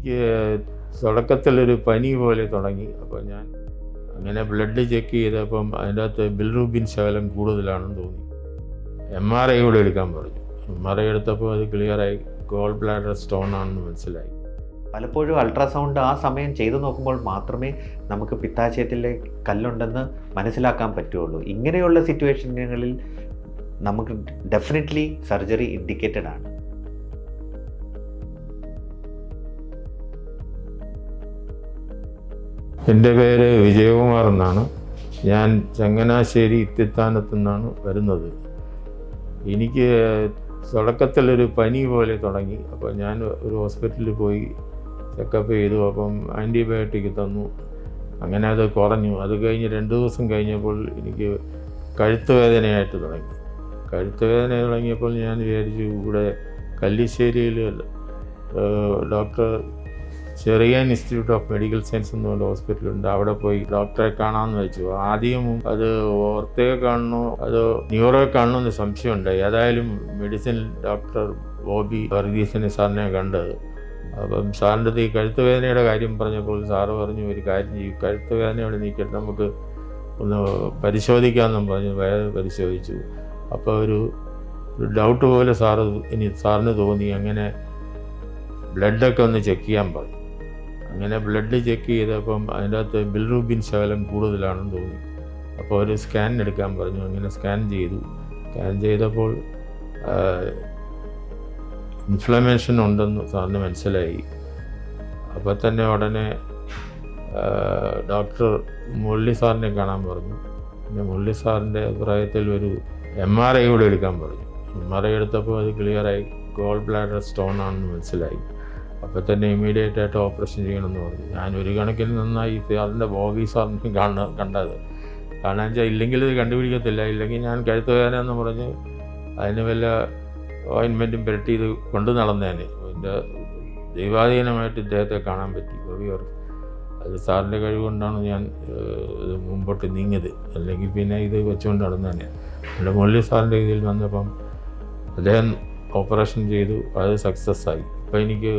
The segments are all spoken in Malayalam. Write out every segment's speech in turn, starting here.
എനിക്ക് തുടക്കത്തിലൊരു പനി പോലെ തുടങ്ങി. അപ്പോൾ ഞാൻ അങ്ങനെ ബ്ലഡ് ചെക്ക് ചെയ്തപ്പം അതിൻ്റെ അകത്ത് ബിൽറൂബിൻ ശകലം കൂടുതലാണെന്ന് തോന്നി. MRI കൂടെ എടുക്കാൻ പറഞ്ഞു. MRI എടുത്തപ്പോൾ അത് ക്ലിയറായി ഗോൾ ബ്ലാഡർ സ്റ്റോൺ ആണെന്ന് മനസ്സിലായി. പലപ്പോഴും അൾട്രാസൗണ്ട് ആ സമയം ചെയ്തു നോക്കുമ്പോൾ മാത്രമേ നമുക്ക് പിത്താശയത്തിലെ കല്ലുണ്ടെന്ന് മനസ്സിലാക്കാൻ പറ്റുള്ളൂ. ഇങ്ങനെയുള്ള സിറ്റുവേഷനുകളിൽ നമുക്ക് ഡെഫിനറ്റ്ലി സർജറി ഇൻഡിക്കേറ്റഡ് ആണ്. എൻ്റെ പേര് വിജയകുമാർ എന്നാണ്. ഞാൻ ചങ്ങനാശ്ശേരി ഇത്തിത്താനത്തു നിന്നാണ് വരുന്നത്. എനിക്ക് തുടക്കത്തിലൊരു പനി പോലെ തുടങ്ങി. അപ്പോൾ ഞാൻ ഒരു ഹോസ്പിറ്റലിൽ പോയി ചെക്കപ്പ് ചെയ്തു. അപ്പം ആൻറ്റിബയോട്ടിക് തന്നു. അങ്ങനെ അത് കുറഞ്ഞു. അത് കഴിഞ്ഞ് 2 ദിവസം കഴിഞ്ഞപ്പോൾ എനിക്ക് കഴുത്ത് വേദനയായിട്ട് തുടങ്ങി. കഴുത്ത് വേദന തുടങ്ങിയപ്പോൾ ഞാൻ വിചാരിച്ചു ഇവിടെ കല്ലിശ്ശേരിയിൽ doctor Cherian institute of medical science എന്നുള്ള ഹോസ്പിറ്റലുണ്ട്. അവിടെ പോയി ഡോക്ടറെ കാണാമെന്ന് വെച്ചു. ആദ്യം അത് ഓർത്തയെ കാണണോ അതോ ന്യൂറോ കാണണോ എന്ന് സംശയമുണ്ടായി. ഏതായാലും മെഡിസിൻ ഡോക്ടർ ബോബി വർഗീസിനെ സാറിനെ കണ്ടത്. അപ്പം സാറിൻ്റെ ഈ കഴുത്ത് വേദനയുടെ കാര്യം പറഞ്ഞപ്പോൾ സാറ് പറഞ്ഞു ഒരു കാര്യം ചെയ്യും, കഴുത്ത് വേദനയോടെ നീക്കിയിട്ട് നമുക്ക് ഒന്ന് പരിശോധിക്കാമെന്നും പറഞ്ഞു. പരിശോധിച്ചു. അപ്പോൾ ഒരു ഡൗട്ട് പോലെ സാറിന് തോന്നി. അങ്ങനെ ബ്ലഡൊക്കെ ഒന്ന് ചെക്ക് ചെയ്യാൻ പറഞ്ഞു. അങ്ങനെ ബ്ലഡ് ചെക്ക് ചെയ്തപ്പം അതിൻ്റെ അകത്ത് ബിൽറൂബിൻ ശകലം കൂടുതലാണെന്ന് തോന്നി. അപ്പോൾ ഒരു സ്കാൻ എടുക്കാൻ പറഞ്ഞു. അങ്ങനെ സ്കാൻ ചെയ്തു. സ്കാൻ ചെയ്തപ്പോൾ ഇൻഫ്ലമേഷൻ ഉണ്ടെന്ന് സാറിന് മനസ്സിലായി. അപ്പോൾ തന്നെ ഉടനെ ഡോക്ടർ മുരളി സാറിനെ കാണാൻ പറഞ്ഞു. പിന്നെ മുരളി സാറിൻ്റെ അഭിപ്രായത്തിൽ ഒരു MRI കൂടെ എടുക്കാൻ പറഞ്ഞു. MRI എടുത്തപ്പോൾ അത് ക്ലിയറായി ഗോൾ ബ്ലാഡർ സ്റ്റോൺ ആണെന്ന് മനസ്സിലായി. അപ്പോൾ തന്നെ ഇമ്മീഡിയറ്റ് ആയിട്ട് ഓപ്പറേഷൻ ചെയ്യണമെന്ന് പറഞ്ഞു. ഞാൻ ഒരു കണക്കിന് നന്നായി സാറിൻ്റെ ബോബി സാറിനെ കണ്ടത്. കാരണം വെച്ചാൽ ഇല്ലെങ്കിൽ ഇത് കണ്ടുപിടിക്കത്തില്ല. ഇല്ലെങ്കിൽ ഞാൻ കഴുത്ത് വേദന എന്ന് പറഞ്ഞ് അതിന് വല്ല ഓയിൻമെൻറ്റും പുരട്ടി ഇത് കൊണ്ടു നടന്നേനെ. എൻ്റെ ദൈവാധീനമായിട്ട് ഇദ്ദേഹത്തെ കാണാൻ പറ്റി. ബോബി പറഞ്ഞു അത് സാറിൻ്റെ കഴിവുകൊണ്ടാണ് ഞാൻ ഇത് മുമ്പോട്ട് നീങ്ങിയത്. അല്ലെങ്കിൽ പിന്നെ ഇത് വെച്ചുകൊണ്ട് നടന്നേനെ. എൻ്റെ മുരളി സാറിൻ്റെ ഇതിൽ വന്നപ്പം അദ്ദേഹം ഓപ്പറേഷൻ ചെയ്തു. അത് സക്സസ് ആയി. ഇപ്പോൾ എനിക്ക്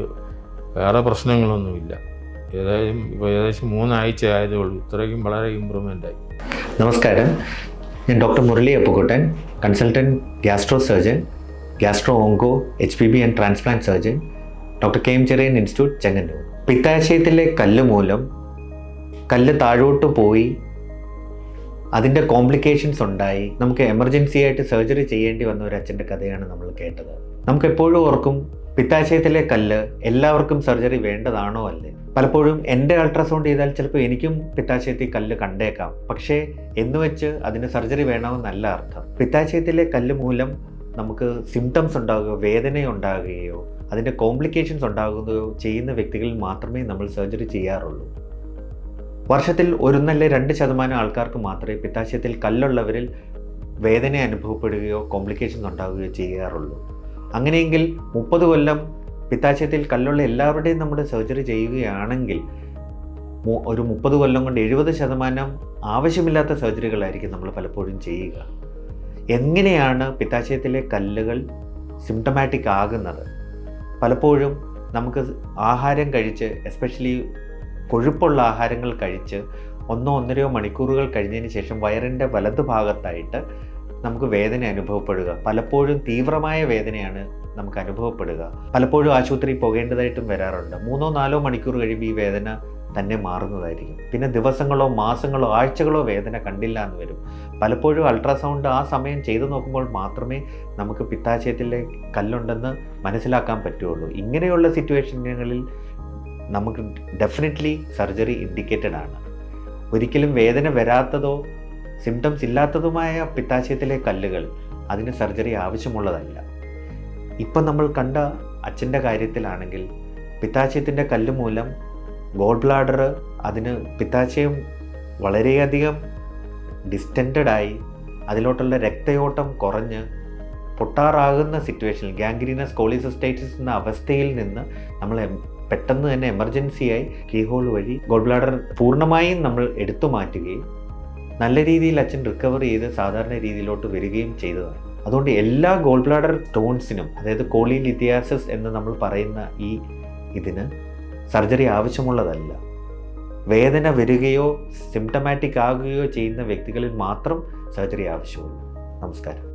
വേറെ പ്രശ്നങ്ങളൊന്നുമില്ല. ഏകദേശം 3 ആഴ്ച ആയതേ ഉള്ളൂ. ഇത്രയ്ക്കും വളരെ ഇമ്പ്രൂവ്മെൻ്റ് ആയി. നമസ്കാരം, ഞാൻ doctor Murali Appukuttan, consultant gastro surgeon, gastro onco HPB and transplant surgeon, doctor KM Cherian institute, Chengannur. പിത്താശയത്തിലെ കല്ല് മൂലം കല്ല് താഴോട്ട് പോയി അതിൻ്റെ കോംപ്ലിക്കേഷൻസ് ഉണ്ടായി നമുക്ക് എമർജൻസി ആയിട്ട് സർജറി ചെയ്യേണ്ടി വന്ന ഒരു അച്ഛൻ്റെ കഥയാണ് നമ്മൾ കേട്ടത്. നമുക്ക് എപ്പോഴും ഓർക്കും പിത്താശയത്തിലെ കല്ല് എല്ലാവർക്കും സർജറി വേണ്ടതാണോ അല്ലേ. പലപ്പോഴും എൻ്റെ അൾട്രാസൗണ്ട് ചെയ്താൽ ചിലപ്പോൾ എനിക്കും പിത്താശയത്തിൽ കല്ല് കണ്ടേക്കാം. പക്ഷേ എന്ന് വെച്ച് അതിന് സർജറി വേണമെന്നല്ല അർത്ഥം. പിത്താശയത്തിലെ കല്ല് മൂലം നമുക്ക് സിംറ്റംസ് ഉണ്ടാകുകയോ വേദന ഉണ്ടാകുകയോ അതിൻ്റെ കോംപ്ലിക്കേഷൻസ് ഉണ്ടാകുകയോ ചെയ്യുന്ന വ്യക്തികളിൽ മാത്രമേ നമ്മൾ സർജറി ചെയ്യാറുള്ളൂ. വർഷത്തിൽ 1-2% ആൾക്കാർക്ക് മാത്രമേ പിത്താശയത്തിൽ കല്ലുള്ളവരിൽ വേദന അനുഭവപ്പെടുകയോ കോംപ്ലിക്കേഷൻസ് ഉണ്ടാകുകയോ ചെയ്യാറുള്ളൂ. അങ്ങനെയെങ്കിൽ 30 കൊല്ലം പിത്താശയത്തിൽ കല്ലുള്ള എല്ലാവരുടെയും നമ്മുടെ സർജറി ചെയ്യുകയാണെങ്കിൽ ഒരു 30 കൊല്ലം കൊണ്ട് 70% ആവശ്യമില്ലാത്ത സർജറികളായിരിക്കും നമ്മൾ പലപ്പോഴും ചെയ്യുക. എങ്ങനെയാണ് പിത്താശയത്തിലെ കല്ലുകൾ സിംറ്റമാറ്റിക് ആകുന്നത്? പലപ്പോഴും നമുക്ക് ആഹാരം കഴിച്ച്, എസ്പെഷ്യലി കൊഴുപ്പുള്ള ആഹാരങ്ങൾ കഴിച്ച് 1-1.5 മണിക്കൂറുകൾ കഴിഞ്ഞതിന് ശേഷം വയറിൻ്റെ വലതുഭാഗത്തായിട്ട് നമുക്ക് വേദന അനുഭവപ്പെടുക. പലപ്പോഴും തീവ്രമായ വേദനയാണ് നമുക്ക് അനുഭവപ്പെടുക. പലപ്പോഴും ആശുപത്രിയിൽ പോകേണ്ടതായിട്ടും വരാറുണ്ട്. 3-4 മണിക്കൂർ കഴിയുമ്പോൾ ഈ വേദന തന്നെ മാറുന്നതായിരിക്കും. പിന്നെ ദിവസങ്ങളോ മാസങ്ങളോ ആഴ്ചകളോ വേദന കണ്ടില്ല എന്ന് വരും. പലപ്പോഴും അൾട്രാസൗണ്ട് ആ സമയം ചെയ്തു നോക്കുമ്പോൾ മാത്രമേ നമുക്ക് പിത്താശയത്തിലെ കല്ലുണ്ടെന്ന് മനസ്സിലാക്കാൻ പറ്റുള്ളൂ. ഇങ്ങനെയുള്ള സിറ്റുവേഷനുകളിൽ നമുക്ക് ഡെഫിനറ്റ്ലി സർജറി ഇൻഡിക്കേറ്റഡ് ആണ്. ഒരിക്കലും വേദന വരാത്തതോ സിംറ്റംസ് ഇല്ലാത്തതുമായ പിത്താശയത്തിലെ കല്ലുകൾ അതിന് സർജറി ആവശ്യമുള്ളതല്ല. ഇപ്പം നമ്മൾ കണ്ട അച്ഛൻ്റെ കാര്യത്തിലാണെങ്കിൽ പിത്താശയത്തിൻ്റെ കല്ല് മൂലം ഗോൾ ബ്ലാഡർ അതിന് പിത്താശയം വളരെയധികം ഡിസ്റ്റൻഡായി അതിലോട്ടുള്ള രക്തയോട്ടം കുറഞ്ഞ് പൊട്ടാറാകുന്ന സിറ്റുവേഷനിൽ ഗാംഗ്രീനസ് കോളിസിസ്റ്റൈറ്റിസ് എന്ന അവസ്ഥയിൽ നിന്ന് നമ്മൾ പെട്ടെന്ന് തന്നെ എമർജൻസിയായി കീഹോൾ വഴി ഗോൾ ബ്ലാഡർ പൂർണ്ണമായും നമ്മൾ എടുത്തു മാറ്റുകയും നല്ല രീതിയിൽ അച്ഛൻ റിക്കവർ ചെയ്ത് സാധാരണ രീതിയിലോട്ട് വരികയും ചെയ്തതാണ്. അതുകൊണ്ട് എല്ലാ ഗോൾ ബ്ലാഡർ സ്റ്റോൺസിനും, അതായത് കോളിലിത്തിയാസിസ് എന്ന് നമ്മൾ പറയുന്ന ഇതിന് സർജറി ആവശ്യമുള്ളതല്ല. വേദന വരികയോ സിംറ്റമാറ്റിക് ആകുകയോ ചെയ്യുന്ന വ്യക്തികളിൽ മാത്രം സർജറി ആവശ്യമുള്ളൂ. നമസ്കാരം.